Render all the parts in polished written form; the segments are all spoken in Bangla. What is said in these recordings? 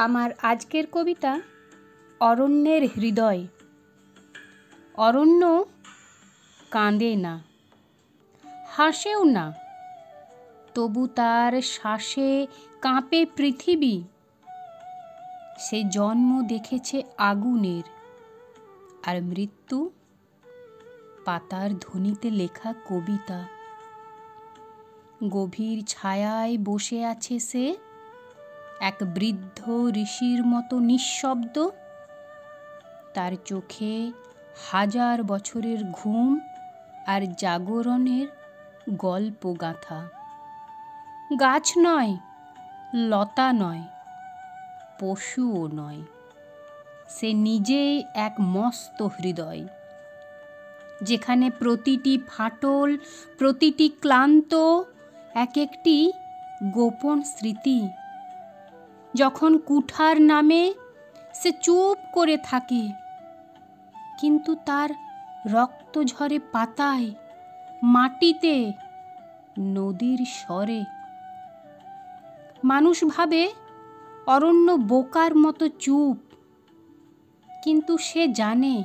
আমার আজকের কবিতা অরণ্যের হৃদয়। অরণ্য কাঁদে না, হাসেও না, তবু তার শ্বাসে কাঁপে পৃথিবী। সে জন্ম দেখেছে আগুনের, আর মৃত্যু পাতার ধ্বনিতে লেখা কবিতা। গভীর ছায়ায় বসে আছে সে, এক বৃদ্ধ ঋষির মতো নিঃশব্দ। তার চোখে হাজার বছরের ঘুম আর জাগরণের গল্প গাঁথা। গাছ নয়, লতা নয়, পশুও নয়, সে নিজেই এক মস্ত হৃদয়, যেখানে প্রতিটি ফাটল, প্রতিটি ক্লান্ত এক একটি গোপন স্মৃতি। যখন কুঠার নামে সে চুপ করে থাকে, কিন্তু তার রক্ত ঝরে পাতায়, মাটিতে, নদীর স্বরে। মানুষ ভাবে অরণ্য বোকার মতো চুপ, কিন্তু সে জানে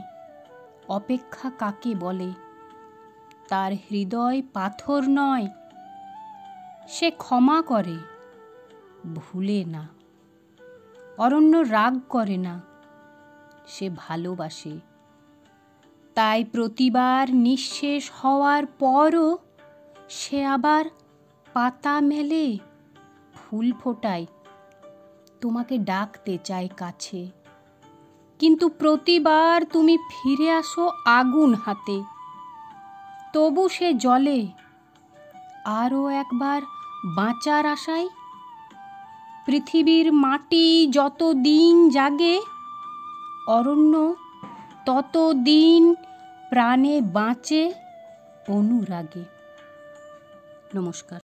অপেক্ষা কাকে বলে। তার হৃদয় পাথর নয়, সে ক্ষমা করে, ভুলে না। অরণ্য রাগ করে না, সে ভালোবাসে। তাই প্রতিবার নিঃশেষ হওয়ার পরও সে আবার পাতা মেলে, ফুল ফোটায়, তোমাকে ডাকতে চায় কাছে। কিন্তু প্রতিবার তুমি ফিরে আসো আগুন হাতে, তবু সে জ্বলে আরও একবার বাঁচার আশায়। পৃথিবীর মাটি যত দিন জাগে, অরণ্য তত দিন প্রাণে বাঁচে অনুরাগে। নমস্কার।